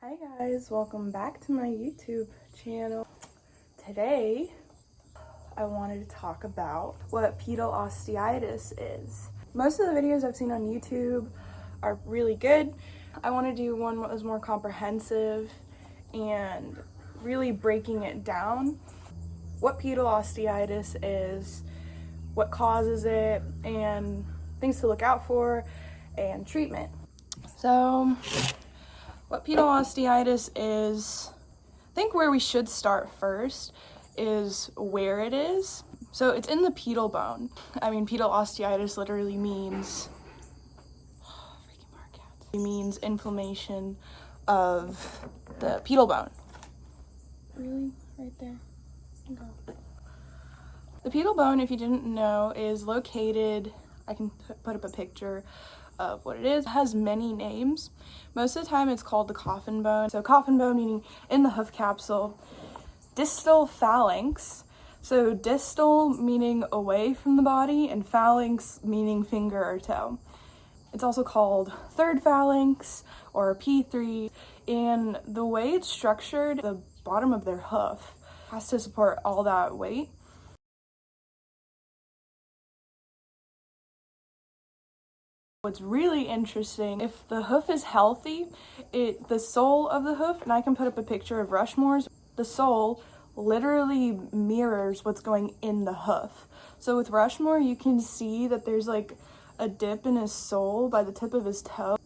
Hi guys, welcome back to my YouTube channel. Today, I wanted to talk about what pedal osteitis is. Most of the videos I've seen on YouTube are really good. I want to do one that was more comprehensive and really breaking it down. What pedal osteitis is, what causes it, and things to look out for, and treatment. So, what pedal osteitis is, I think where we should start first is where it is. So it's in the pedal bone. I mean, pedal osteitis literally means, it means inflammation of the pedal bone. Really? Right there? Go. The pedal bone, if you didn't know, is located, I can put up a picture of what it is. It has many names. Most of the time it's called the coffin bone. So coffin bone meaning in the hoof capsule. Distal phalanx. So distal meaning away from the body and phalanx meaning finger or toe. It's also called third phalanx or P3. And the way it's structured, the bottom of their hoof has to support all that weight. What's really interesting, if the hoof is healthy, the sole of the hoof, and I can put up a picture of Rushmore's, the sole literally mirrors what's going in the hoof. So with Rushmore, you can see that there's like a dip in his sole by the tip of his toe.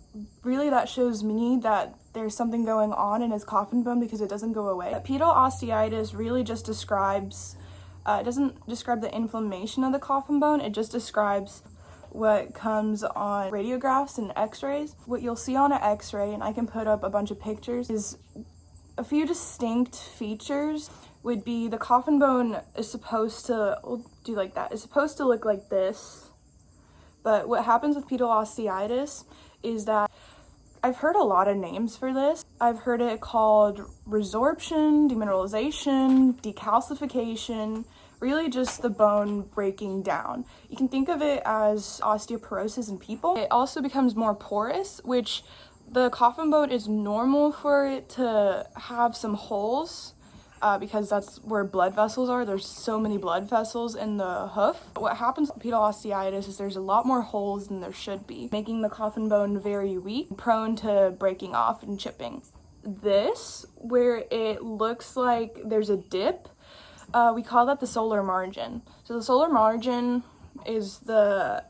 Really, that shows me that there's something going on in his coffin bone because it doesn't go away. Pedal osteitis really just describes, it doesn't describe the inflammation of the coffin bone, it just describes what comes on radiographs and x-rays. What you'll see on an x-ray, and I can put up a bunch of pictures, is a few distinct features. Would be the coffin bone is supposed to, we'll do like that, it's supposed to look like this. But what happens with pedal osteitis is that I've heard a lot of names for this. I've heard it called resorption, demineralization, decalcification, really just the bone breaking down. You can think of it as osteoporosis in people. It also becomes more porous, which the coffin bone is normal for it to have some holes because that's where blood vessels are. There's so many blood vessels in the hoof. What happens with pedal osteitis is there's a lot more holes than there should be, making the coffin bone very weak, prone to breaking off and chipping. This, where it looks like there's a dip, we call that the solar margin. So the solar margin is the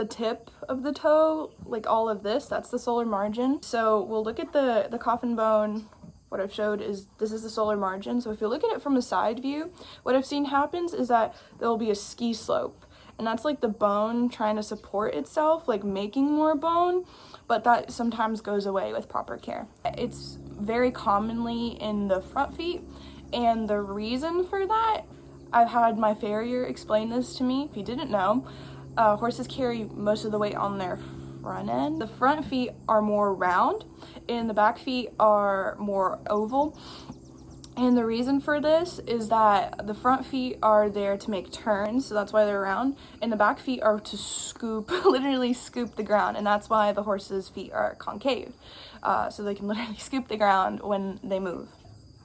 tip of the toe, like all of this, that's the solar margin. So we'll look at the coffin bone. What I've showed is this is the solar margin. So if you look at it from a side view, what I've seen happens is that there'll be a ski slope, and that's like the bone trying to support itself, like making more bone, but that sometimes goes away with proper care. It's very commonly in the front feet. And the reason for that, I've had my farrier explain this to me. If you didn't know, horses carry most of the weight on their front end. The front feet are more round and the back feet are more oval. And the reason for this is that the front feet are there to make turns, so that's why they're round, and the back feet are to scoop, literally scoop the ground, and that's why the horse's feet are concave, so they can literally scoop the ground when they move.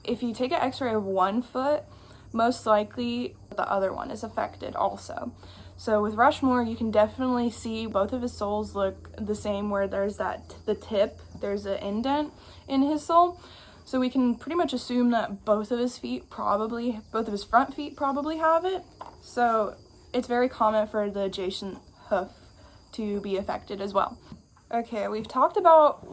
If you take an x-ray of one foot, most likely the other one is affected also. So with Rushmore, you can definitely see both of his soles look the same, where there's the tip, there's an indent in his sole. So we can pretty much assume that both of his front feet probably have it. So it's very common for the adjacent hoof to be affected as well. Okay, we've talked about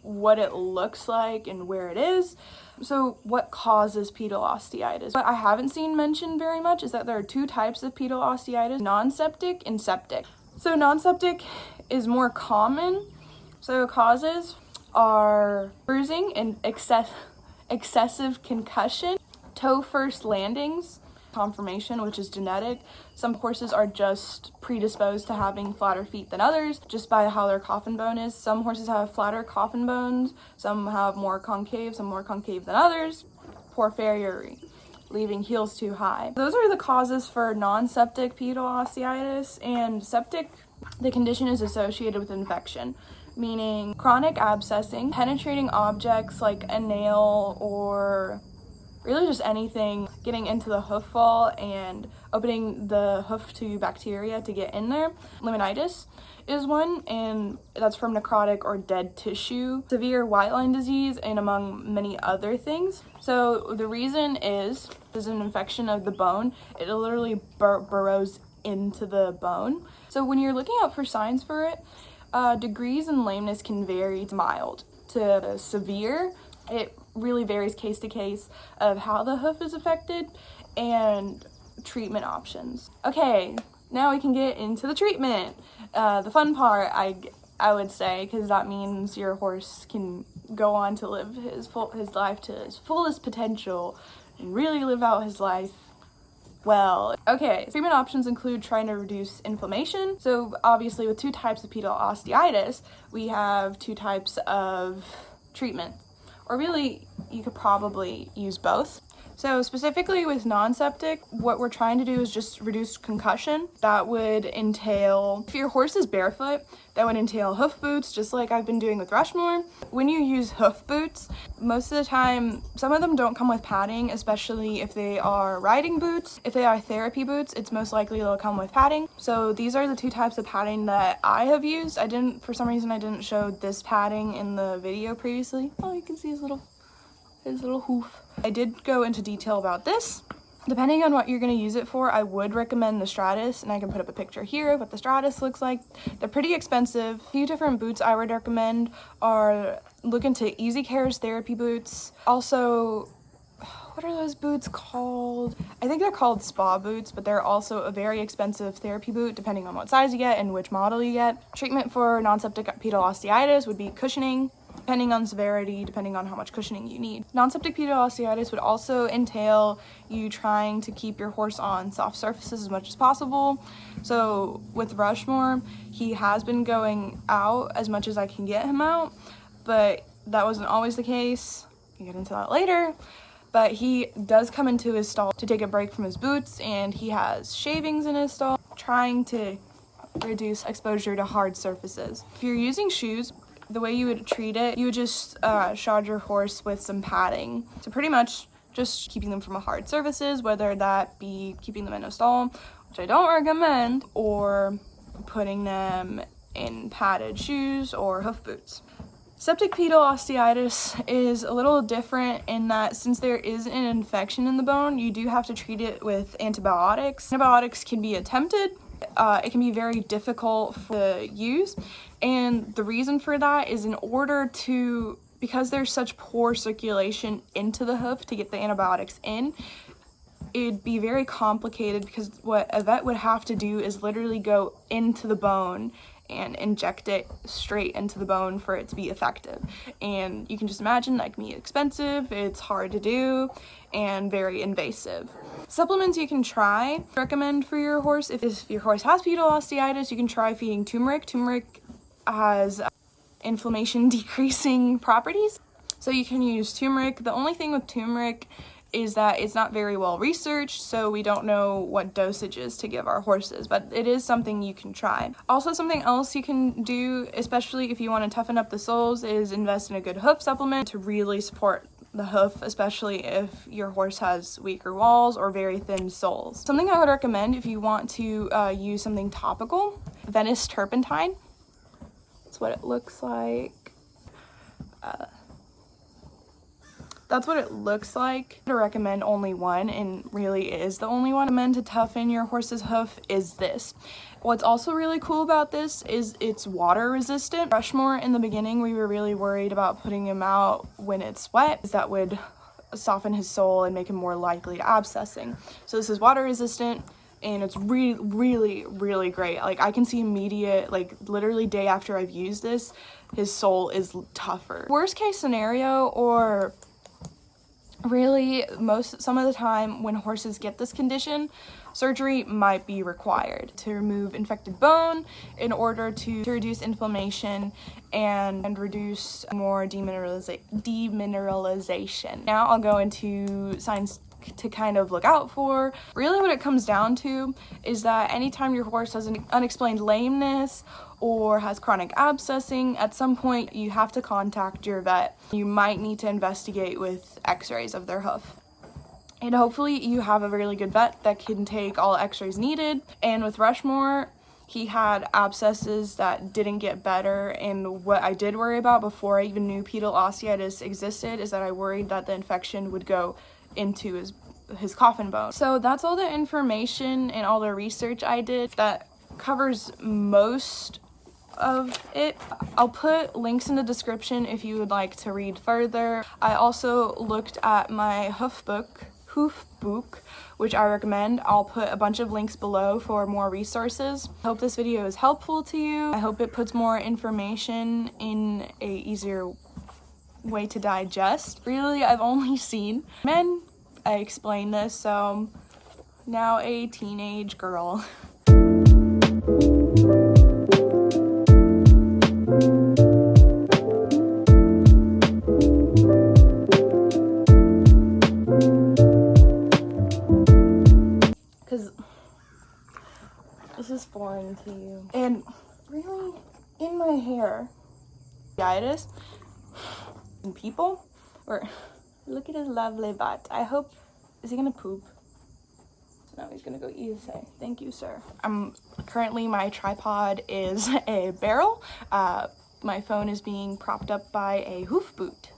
what it looks like and where it is. So what causes pedal osteitis? What I haven't seen mentioned very much is that there are two types of pedal osteitis, non-septic and septic. So non-septic is more common. So causes are bruising and excessive concussion, toe first landings, conformation, which is genetic. Some horses are just predisposed to having flatter feet than others just by how their coffin bone is. Some horses have flatter coffin bones, some have more concave, some more concave than others. Poor farrier, leaving heels too high. Those are the causes for non-septic pedal osteitis, and septic The condition is associated with infection, meaning chronic abscessing, penetrating objects like a nail or really just anything, getting into the hoof wall and opening the hoof to bacteria to get in there. Laminitis is one, and that's from necrotic or dead tissue, severe white line disease, and among many other things. So the reason is there's an infection of the bone. It literally burrows into the bone. So when you're looking out for signs for it, degrees in lameness can vary to mild to severe. It really varies case to case of how the hoof is affected and treatment options. Okay, now we can get into the treatment. The fun part, I would say, because that means your horse can go on to live his life to his fullest potential and really live out his life well. Okay, treatment options include trying to reduce inflammation. So obviously with 2 types of pedal osteitis, we have 2 types of treatment. Or really, you could probably use both. So specifically with non-septic, what we're trying to do is just reduce concussion. That would entail, if your horse is barefoot, that would entail hoof boots, just like I've been doing with Rushmore. When you use hoof boots, most of the time, some of them don't come with padding, especially if they are riding boots. If they are therapy boots, it's most likely they'll come with padding. So these are the 2 types of padding that I have used. For some reason I didn't show this padding in the video previously. Oh, you can see his little hoof. I did go into detail about this. Depending on what you're going to use it for, I would recommend the Stratus, and I can put up a picture here of what the Stratus looks like. They're pretty expensive. A few different boots I would recommend are look into Easy Care's therapy boots. Also, what are those boots called? I think they're called spa boots, but they're also a very expensive therapy boot depending on what size you get and which model you get. Treatment for non-septic pedal osteitis would be cushioning, depending on severity, depending on how much cushioning you need. Non-septic pedal osteitis would also entail you trying to keep your horse on soft surfaces as much as possible. So with Rushmore, he has been going out as much as I can get him out, but that wasn't always the case. We'll get into that later. But he does come into his stall to take a break from his boots, and he has shavings in his stall, trying to reduce exposure to hard surfaces. If you're using shoes, the way you would treat it, you would just shod your horse with some padding. So pretty much just keeping them from hard surfaces, whether that be keeping them in a stall, which I don't recommend, or putting them in padded shoes or hoof boots. Septic pedal osteitis is a little different in that since there is an infection in the bone, you do have to treat it with antibiotics. Antibiotics can be attempted. It can be very difficult to use, and the reason for that is because there's such poor circulation into the hoof to get the antibiotics in, it'd be very complicated because what a vet would have to do is literally go into the bone and inject it straight into the bone for it to be effective. And you can just imagine that can be expensive, it's hard to do, and very invasive. Supplements you can recommend for your horse. If your horse has pedal osteitis, you can try feeding turmeric. Turmeric has inflammation decreasing properties, so you can use turmeric. The only thing with turmeric is that it's not very well researched, so we don't know what dosages to give our horses, but it is something you can try. Also, something else you can do, especially if you want to toughen up the soles, is invest in a good hoof supplement to really support the hoof, especially if your horse has weaker walls or very thin soles. Something I would recommend if you want to use something topical, Venice turpentine. That's what it looks like. That's what it looks like. To recommend only one, and really is the only one I recommend to toughen your horse's hoof, is this. What's also really cool about this is it's water resistant. Rushmore, in the beginning, we were really worried about putting him out when it's wet, because that would soften his sole and make him more likely to abscessing. So this is water resistant, and it's really great. Like, I can see immediate, like literally day after I've used this, his sole is tougher. Worst case scenario, or really some of the time when horses get this condition, surgery might be required to remove infected bone in order to reduce inflammation and reduce more demineralization. Now I'll go into signs to kind of look out for. Really what it comes down to is that anytime your horse has an unexplained lameness or has chronic abscessing, at some point you have to contact your vet. You might need to investigate with x-rays of their hoof. And hopefully you have a really good vet that can take all x-rays needed. And with Rushmore, he had abscesses that didn't get better, and what I did worry about before I even knew pedal osteitis existed is that I worried that the infection would go into his coffin bone. So that's all the information and all the research I did. That covers most of it. I'll put links in the description if you would like to read further. I also looked at my Hoof book, which I recommend. I'll put a bunch of links below for more resources. I hope this video is helpful to you. I hope it puts more information in a easier way to digest. Really, I've only seen men. I explained this, so now a teenage girl. This is foreign to you. And really, in my hair, Osteitis, and people, or look at his lovely butt. I hope, is he gonna poop? No, he's gonna go eat. Say, thank you, sir. Currently my tripod is a barrel. My phone is being propped up by a Hoof boot.